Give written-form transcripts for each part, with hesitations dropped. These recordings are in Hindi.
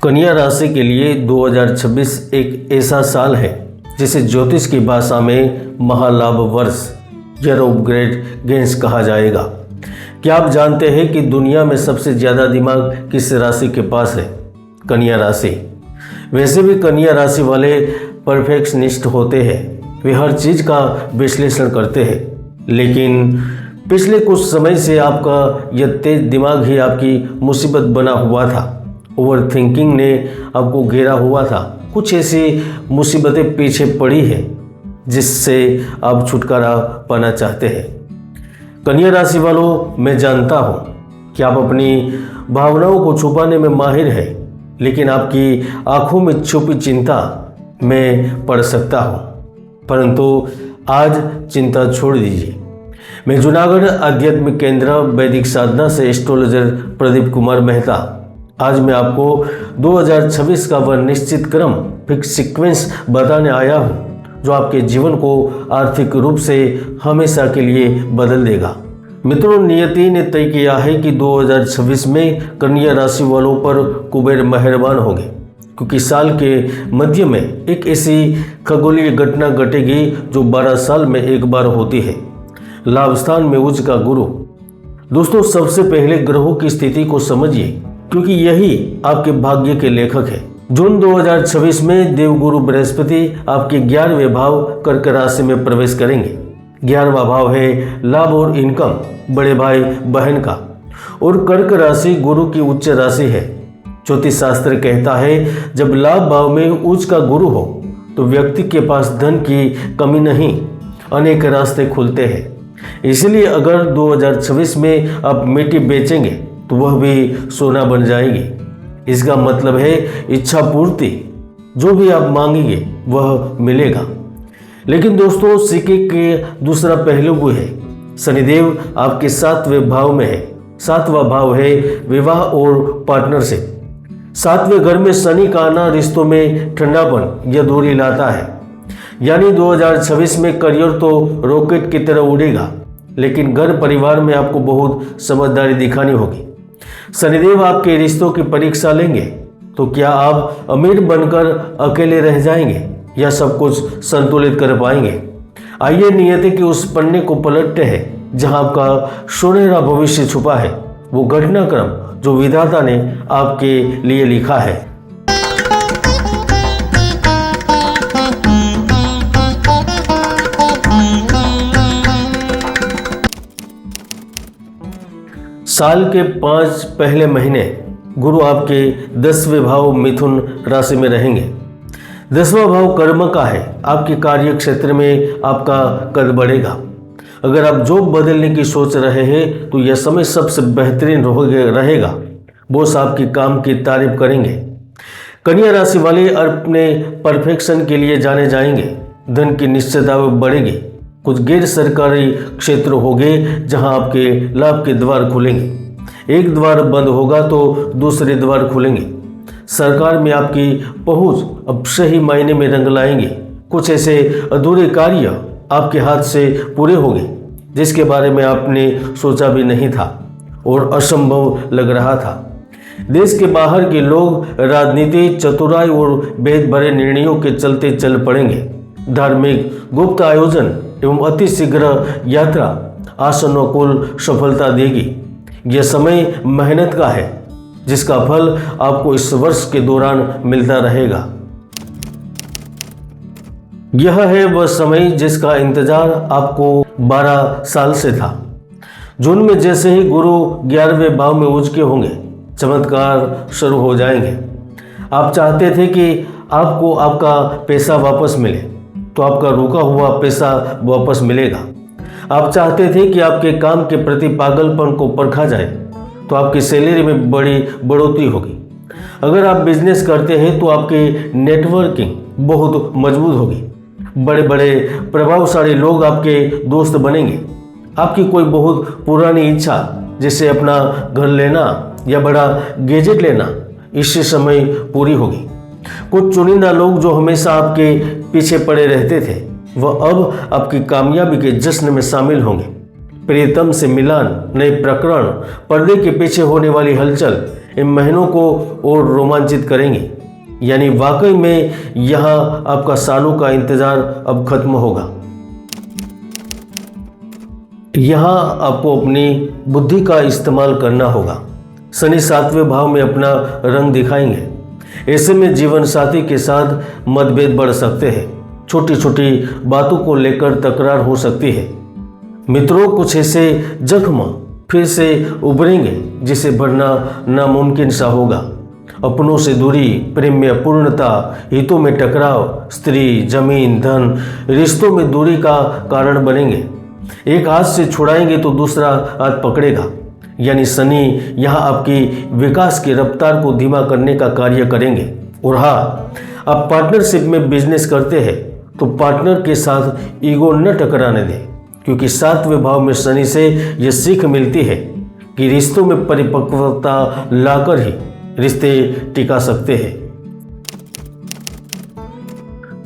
कन्या राशि के लिए 2026 एक ऐसा साल है जिसे ज्योतिष की भाषा में महालाभ वर्ष, ईयर ऑफ ग्रेट गेन्स कहा जाएगा। क्या आप जानते हैं कि दुनिया में सबसे ज़्यादा दिमाग किस राशि के पास है? कन्या राशि। वैसे भी कन्या राशि वाले परफेक्शनिस्ट होते हैं, वे हर चीज़ का विश्लेषण करते हैं, लेकिन पिछले कुछ समय से आपका यह तेज दिमाग ही आपकी मुसीबत बना हुआ था। ओवर थिंकिंग ने आपको घेरा हुआ था। कुछ ऐसी मुसीबतें पीछे पड़ी है जिससे आप छुटकारा पाना चाहते हैं। कन्या राशि वालों, मैं जानता हूँ कि आप अपनी भावनाओं को छुपाने में माहिर है, लेकिन आपकी आंखों में छुपी चिंता मैं पढ़ सकता हूँ। परंतु आज चिंता छोड़ दीजिए। मैं जूनागढ़ आध्यात्मिक केंद्र वैदिक साधना से एस्ट्रोलॉजर प्रदीप कुमार मेहता आज मैं आपको 2026 का वह निश्चित क्रम फिक्स सीक्वेंस बताने आया हूँ जो आपके जीवन को आर्थिक रूप से हमेशा के लिए बदल देगा। मित्रों, नियति ने तय किया है कि 2026 में कन्या राशि वालों पर कुबेर मेहरबान होंगे, क्योंकि साल के मध्य में एक ऐसी खगोलीय घटना घटेगी जो 12 साल में एक बार होती है। लाभ स्थान में उच्च का गुरु। दोस्तों, सबसे पहले ग्रहों की स्थिति को समझिए, क्योंकि यही आपके भाग्य के लेखक है। जून 2026 में देवगुरु बृहस्पति आपके 11वें भाव कर्क राशि में प्रवेश करेंगे। 11वां भाव है लाभ और इनकम, बड़े भाई बहन का, और कर्क राशि गुरु की उच्च राशि है। ज्योतिष शास्त्र कहता है जब लाभ भाव में उच्च का गुरु हो तो व्यक्ति के पास धन की कमी नहीं, अनेक रास्ते खुलते हैं। इसलिए अगर 2026 में आप मिट्टी बेचेंगे तो वह भी सोना बन जाएगी। इसका मतलब है इच्छा पूर्ति, जो भी आप मांगेंगे वह मिलेगा। लेकिन दोस्तों, सिक्के के दूसरा पहलू भी है। शनिदेव आपके 7वें भाव में है। 7वां भाव है विवाह और पार्टनरशिप। 7वें घर में शनि का आना रिश्तों में ठंडापन या दूरी लाता है। यानी 2026 में करियर तो रॉकेट की तरह उड़ेगा, लेकिन घर परिवार में आपको बहुत समझदारी दिखानी होगी। शनिदेव आपके रिश्तों की परीक्षा लेंगे, तो क्या आप अमीर बनकर अकेले रह जाएंगे या सब कुछ संतुलित कर पाएंगे? आइए नियति के उस पन्ने को पलटते हैं जहां आपका सुनहरा भविष्य छुपा है, वो घटनाक्रम जो विधाता ने आपके लिए लिखा है। साल के 5 पहले महीने गुरु आपके 10वें भाव मिथुन राशि में रहेंगे। 10वां भाव कर्म का है। आपके कार्य क्षेत्र में आपका कद बढ़ेगा। अगर आप जॉब बदलने की सोच रहे हैं तो यह समय सबसे बेहतरीन रहेगा। बॉस आपकी काम की तारीफ करेंगे। कन्या राशि वाले अपने परफेक्शन के लिए जाने जाएंगे। धन की निश्चितता बढ़ेगी। कुछ गैर सरकारी क्षेत्र होंगे जहां आपके लाभ के द्वार खुलेंगे। एक द्वार बंद होगा तो दूसरे द्वार खुलेंगे। सरकार में आपकी पहुंच अब सही मायने में रंग लाएंगे। कुछ ऐसे अधूरे कार्य आपके हाथ से पूरे होंगे जिसके बारे में आपने सोचा भी नहीं था और असंभव लग रहा था। देश के बाहर के लोग राजनीति, चतुराई और भेद भरे निर्णयों के चलते चल पड़ेंगे। धार्मिक गुप्त आयोजन एवं अति शीघ्र यात्रा आशानुकूल सफलता देगी। यह समय मेहनत का है जिसका फल आपको इस वर्ष के दौरान मिलता रहेगा। यह है वह समय जिसका इंतजार आपको 12 साल से था। जून में जैसे ही गुरु 11वें भाव में उच्च के होंगे, चमत्कार शुरू हो जाएंगे। आप चाहते थे कि आपको आपका पैसा वापस मिले, तो आपका रुका हुआ पैसा वापस मिलेगा। आप चाहते थे कि आपके काम के प्रति पागलपन को परखा जाए, तो आपकी सैलरी में बड़ी बढ़ोतरी होगी। अगर आप बिजनेस करते हैं तो आपकी नेटवर्किंग बहुत मजबूत होगी। बड़े बड़े प्रभावशाली लोग आपके दोस्त बनेंगे। आपकी कोई बहुत पुरानी इच्छा, जैसे अपना घर लेना या बड़ा गैजेट लेना, इसी समय पूरी होगी। कुछ चुनिंदा लोग जो हमेशा आपके पीछे पड़े रहते थे, वह अब आपकी कामयाबी के जश्न में शामिल होंगे। प्रियतम से मिलन, नए प्रकरण, पर्दे के पीछे होने वाली हलचल इन महीनों को और रोमांचित करेंगे। यानी वाकई में यहाँ आपका सालों का इंतजार अब खत्म होगा। यहाँ आपको अपनी बुद्धि का इस्तेमाल करना होगा। शनि 7वें भाव में अपना रंग दिखाएंगे। ऐसे में जीवन साथी के साथ मतभेद बढ़ सकते हैं। छोटी छोटी बातों को लेकर तकरार हो सकती है। मित्रों, कुछ ऐसे जख्म फिर से उभरेंगे जिसे भरना नामुमकिन सा होगा। अपनों से दूरी, प्रेम में अपूर्णता, हितों में टकराव, स्त्री, जमीन, धन, रिश्तों में दूरी का कारण बनेंगे। एक हाथ से छुड़ाएंगे तो दूसरा हाथ पकड़ेगा। यानी शनि यहाँ आपकी विकास की रफ्तार को धीमा करने का कार्य करेंगे। और हाँ, आप पार्टनरशिप में बिजनेस करते हैं तो पार्टनर के साथ ईगो न टकराने दें, क्योंकि 7वें भाव में शनि से यह सीख मिलती है कि रिश्तों में परिपक्वता लाकर ही रिश्ते टिका सकते हैं।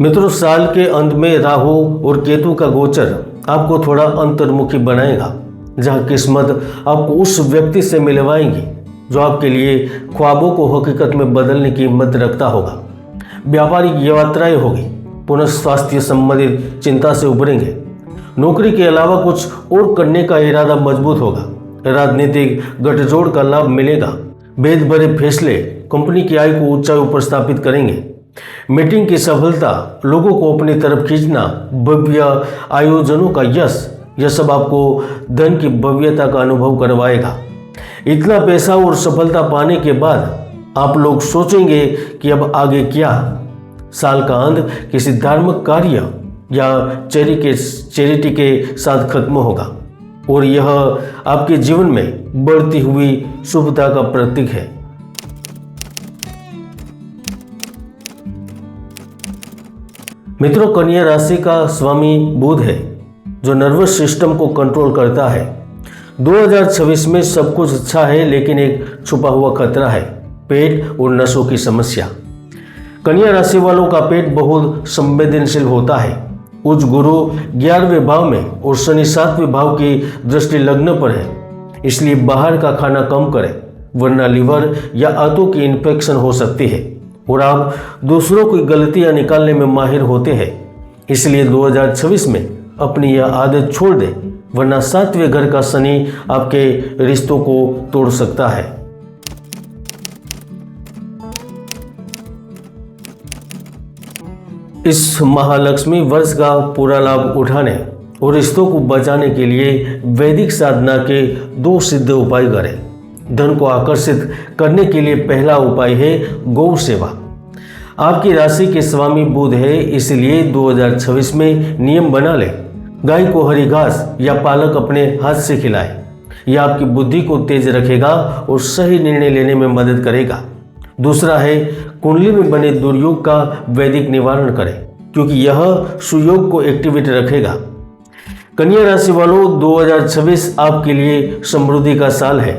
मित्रों, साल के अंत में राहु और केतु का गोचर आपको थोड़ा अंतर्मुखी बनाएगा, जहां किस्मत आपको उस व्यक्ति से मिलवाएगी जो आपके लिए ख्वाबों को हकीकत में बदलने की हिम्मत रखता होगा। व्यापारिक यात्राएं होगी। पुनः स्वास्थ्य संबंधित चिंता से उभरेंगे। नौकरी के अलावा कुछ और करने का इरादा मजबूत होगा। राजनीतिक गठजोड़ का लाभ मिलेगा। भेद भरे फैसले कंपनी की आय को ऊंचाई पर स्थापित करेंगे। मीटिंग की सफलता, लोगों को अपनी तरफ खींचना, भव्य आयोजनों का यश, यह सब आपको धन की भव्यता का अनुभव करवाएगा। इतना पैसा और सफलता पाने के बाद आप लोग सोचेंगे कि अब आगे क्या। साल का अंत किसी धार्मिक कार्य या चैरिटी के साथ खत्म होगा और यह आपके जीवन में बढ़ती हुई शुभता का प्रतीक है। मित्रों, कन्या राशि का स्वामी बुध है, जो नर्वस सिस्टम को कंट्रोल करता है। 2026 में सब कुछ अच्छा है, लेकिन एक छुपा हुआ खतरा है, पेट और नसों की समस्या। कन्या राशि वालों का पेट बहुत संवेदनशील होता है। उच्च गुरु 11वें भाव में और शनि 7वें भाव की दृष्टि लग्न पर है, इसलिए बाहर का खाना कम करें, वरना लिवर या आंतों की इन्फेक्शन हो सकती है। और आप दूसरों की गलतियां निकालने में माहिर होते हैं, इसलिए 2026 में अपनी यह आदत छोड़ दें, वरना 7वें घर का शनि आपके रिश्तों को तोड़ सकता है। इस महालक्ष्मी वर्ष का पूरा लाभ उठाने और रिश्तों को बचाने के लिए वैदिक साधना के 2 सिद्ध उपाय करें। धन को आकर्षित करने के लिए पहला उपाय है गौ सेवा। आपकी राशि के स्वामी बुध है, इसलिए 2026 में नियम बना ले, गाय को हरी घास या पालक अपने हाथ से खिलाए। यह आपकी बुद्धि को तेज रखेगा और सही निर्णय लेने में मदद करेगा। दूसरा है कुंडली में बने दुर्योग का वैदिक निवारण करें, क्योंकि यह सुयोग को एक्टिवेट रखेगा। कन्या राशि वालों, 2026 आपके लिए समृद्धि का साल है।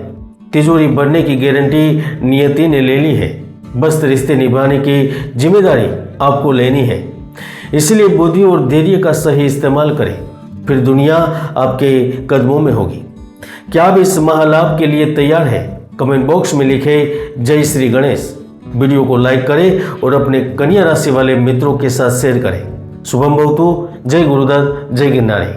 तिजोरी भरने की गारंटी नियति ने ले ली है, बस रिश्ते निभाने की जिम्मेदारी आपको लेनी है। इसलिए बुद्धि और धैर्य का सही इस्तेमाल करें, फिर दुनिया आपके कदमों में होगी। क्या आप इस महालाभ के लिए तैयार हैं? कमेंट बॉक्स में लिखें जय श्री गणेश। वीडियो को लाइक करें और अपने कन्या राशि वाले मित्रों के साथ शेयर करें। शुभम भवतु। जय गुरुदत्त, जय गिरनारी।